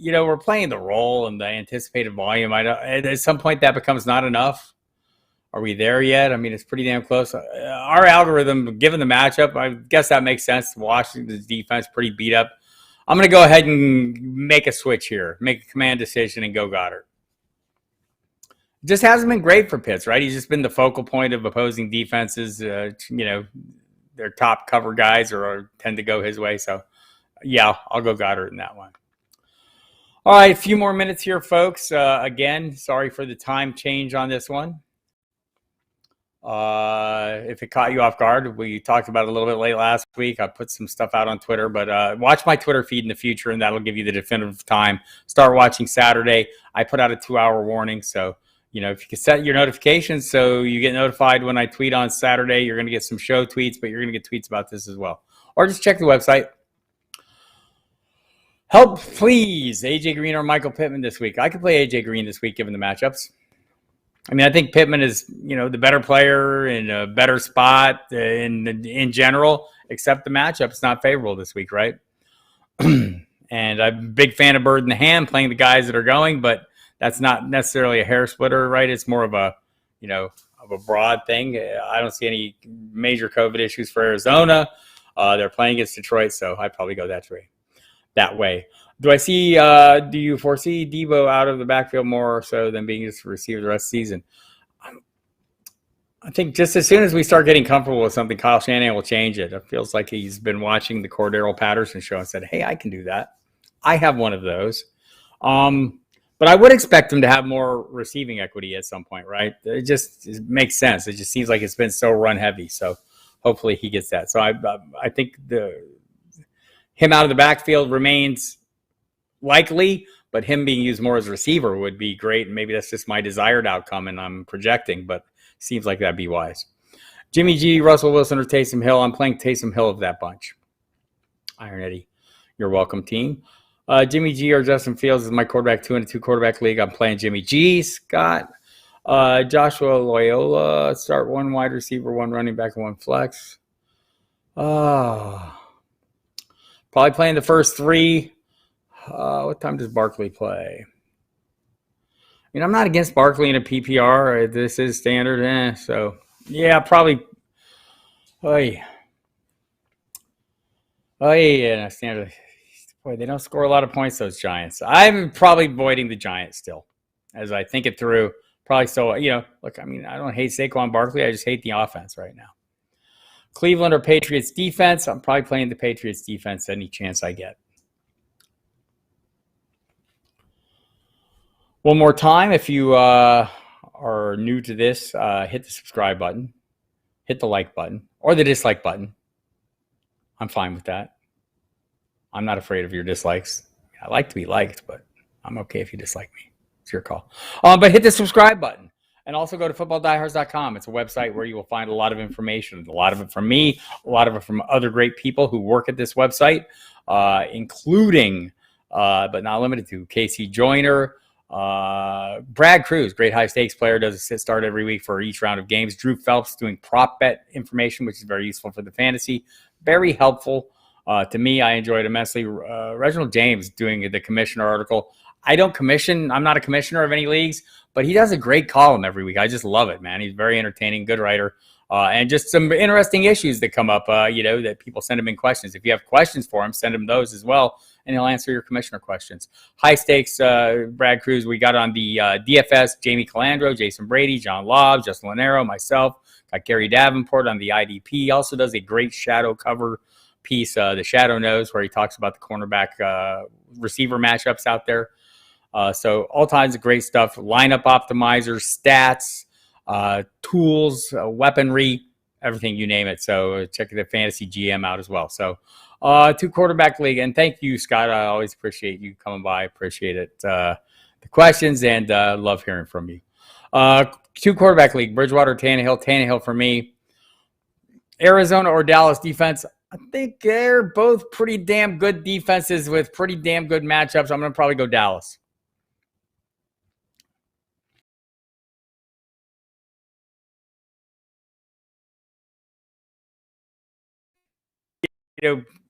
We're playing the role and the anticipated volume. At some point that becomes not enough. Are we there yet? It's pretty damn close. Our algorithm, given the matchup, I guess that makes sense. Washington's defense pretty beat up. I'm going to go ahead and make a switch here, make a command decision and go Goddard. Just hasn't been great for Pitts, right? He's just been the focal point of opposing defenses. Their top cover guys or tend to go his way. So, yeah, I'll go Goddard in that one. All right, a few more minutes here, folks. Again, sorry for the time change on this one. If it caught you off guard, we talked about it a little bit late last week. I put some stuff out on Twitter, but watch my Twitter feed in the future, and that'll give you the definitive time. Start watching Saturday. I put out a 2-hour warning, so if you can set your notifications so you get notified when I tweet on Saturday, you're going to get some show tweets, but you're going to get tweets about this as well. Or just check the website. Help, please. AJ Green or Michael Pittman this week. I could play AJ Green this week given the matchups. I think Pittman is, the better player in a better spot in general, except the matchup's not favorable this week, right? And I'm a big fan of Bird in the Hand playing the guys that are going, but that's not necessarily a hair splitter, right? It's more of a, of a broad thing. I don't see any major COVID issues for Arizona. They're playing against Detroit, so I'd probably go that way. Do you foresee Debo out of the backfield more so than being just a receiver the rest of the season? I think just as soon as we start getting comfortable with something, Kyle Shanahan will change it. It feels like he's been watching the Cordero Patterson show and said, hey, I can do that. I have one of those. But I would expect him to have more receiving equity at some point, right? It makes sense. It just seems like it's been so run heavy. So hopefully he gets that. So I think him out of the backfield remains likely, but him being used more as a receiver would be great. And maybe that's just my desired outcome and I'm projecting, but seems like that'd be wise. Jimmy G, Russell Wilson, or Taysom Hill. I'm playing Taysom Hill of that bunch. Iron Eddie, you're welcome, team. Jimmy G or Justin Fields is my quarterback 2 in a 2-quarterback league. I'm playing Jimmy G. Scott. Joshua Loyola, start 1 wide receiver, 1 running back, and 1 flex. Probably playing the first 3. What time does Barkley play? I'm not against Barkley in a PPR. This is standard. So, yeah, probably. Oh, yeah, standard. Boy, they don't score a lot of points, those Giants. I'm probably avoiding the Giants still as I think it through. Probably so, look, I don't hate Saquon Barkley. I just hate the offense right now. Cleveland or Patriots defense? I'm probably playing the Patriots defense any chance I get. One more time, if you are new to this, hit the subscribe button, hit the like button, or the dislike button. I'm fine with that. I'm not afraid of your dislikes. I like to be liked, but I'm okay if you dislike me. It's your call. But hit the subscribe button. And also go to footballdiehards.com. It's a website where you will find a lot of information, a lot of it from me, a lot of it from other great people who work at this website, including, but not limited to, Casey Joyner, Brad Cruz, great high stakes player, does a sit start every week for each round of games. Drew Phelps doing prop bet information, which is very useful for the fantasy. Very helpful. To me, I enjoyed immensely. Reginald James doing the commissioner article. I don't commission. I'm not a commissioner of any leagues, but he does a great column every week. I just love it, man. He's very entertaining, good writer, and just some interesting issues that come up, that people send him in questions. If you have questions for him, send him those as well, and he'll answer your commissioner questions. High stakes, Brad Cruz. We got on the DFS, Jamie Calandro, Jason Brady, John Lobb, Justin Lanero, myself. Got Gary Davenport on the IDP. He also does a great shadow cover piece, the Shadow Knows, where he talks about the cornerback receiver matchups out there. So all kinds of great stuff. Lineup optimizers, stats, tools, weaponry, everything, you name it. So check the Fantasy GM out as well. So 2-quarterback league. And thank you, Scott. I always appreciate you coming by. Appreciate it. The questions and love hearing from you. 2-quarterback league, Bridgewater, Tannehill for me. Arizona or Dallas defense? I think they're both pretty damn good defenses with pretty damn good matchups. I'm going to probably go Dallas.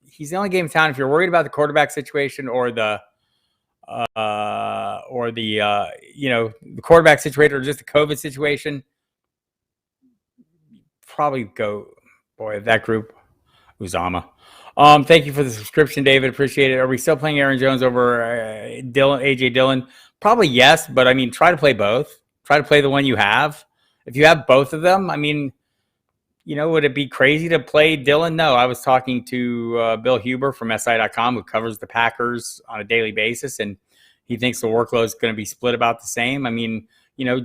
He's the only game in town. If you're worried about the quarterback situation or the quarterback situation or just the COVID situation, probably go, boy, that group, Uzama. Thank you for the subscription, David. Appreciate it. Are we still playing Aaron Jones over AJ Dillon? Probably yes, but try to play both. Try to play the one you have. If you have both of them, would it be crazy to play Dillon? No, I was talking to Bill Huber from SI.com, who covers the Packers on a daily basis, and he thinks the workload is going to be split about the same.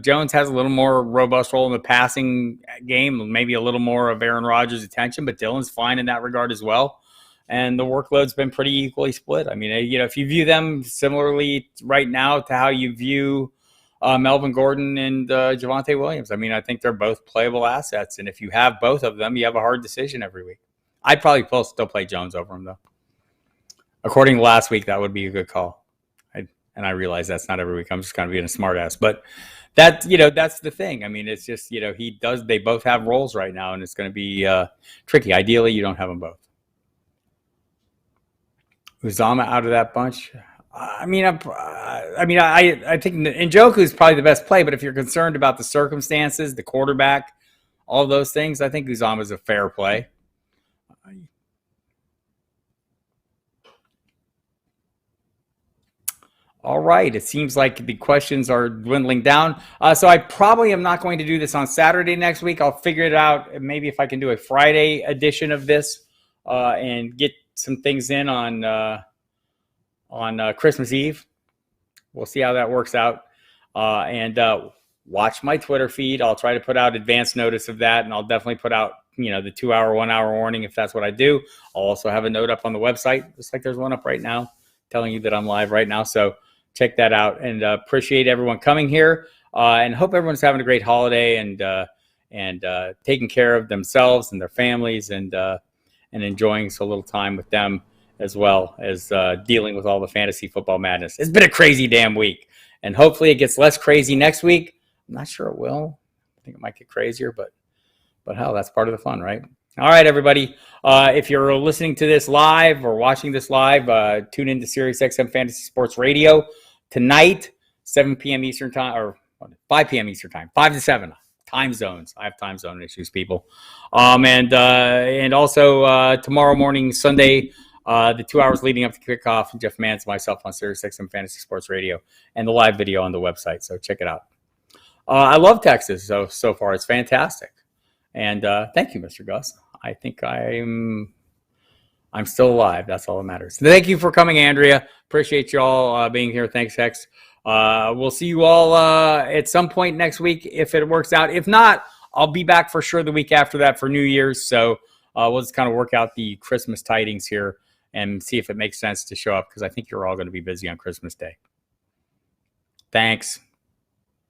Jones has a little more robust role in the passing game, maybe a little more of Aaron Rodgers' attention, but Dillon's fine in that regard as well. And the workload's been pretty equally split. If you view them similarly right now to how you view Melvin Gordon and Javonte Williams, I think they're both playable assets. And if you have both of them, you have a hard decision every week. I'd probably still play Jones over him, though. According to last week, that would be a good call. And I realize that's not every week. I'm just kind of being a smart ass. But that's the thing. It's just, they both have roles right now, and it's going to be tricky. Ideally, you don't have them both. Uzama out of that bunch. I mean, I think Njoku is probably the best play, but if you're concerned about the circumstances, the quarterback, all those things, I think Uzama is a fair play. All right. It seems like the questions are dwindling down. So I probably am not going to do this on Saturday next week. I'll figure it out. Maybe if I can do a Friday edition of this and get some things in on Christmas Eve. We'll see how that works out. And watch my Twitter feed. I'll try to put out advance notice of that, and I'll definitely put out, the 2 hour, 1 hour warning if that's what I do. I'll also have a note up on the website, just like there's one up right now telling you that I'm live right now. So check that out, and appreciate everyone coming here, and hope everyone's having a great holiday and taking care of themselves and their families, and enjoying a little time with them, as well as dealing with all the fantasy football madness. It's been a crazy damn week, and hopefully it gets less crazy next week. I'm not sure it will. I think it might get crazier, but hell, that's part of the fun, right? All right, everybody. If you're listening to this live or watching this live, tune into SiriusXM Fantasy Sports Radio tonight, 7 p.m. Eastern time, or 5 p.m. Eastern time, 5 to 7. Time zones. I have time zone issues, people. And also tomorrow morning, Sunday, the 2 hours leading up to kickoff, Jeff Mans and myself on SiriusXM Fantasy Sports Radio, and the live video on the website. So check it out. I love Texas so far. It's fantastic. And thank you, Mr. Gus. I think I'm still alive. That's all that matters. Thank you for coming, Andrea. Appreciate you all being here. Thanks, Hex. We'll see you all at some point next week if it works out. If not, I'll be back for sure the week after that for New Year's. So we'll just kind of work out the Christmas tidings here and see if it makes sense to show up, because I think you're all going to be busy on Christmas Day. Thanks.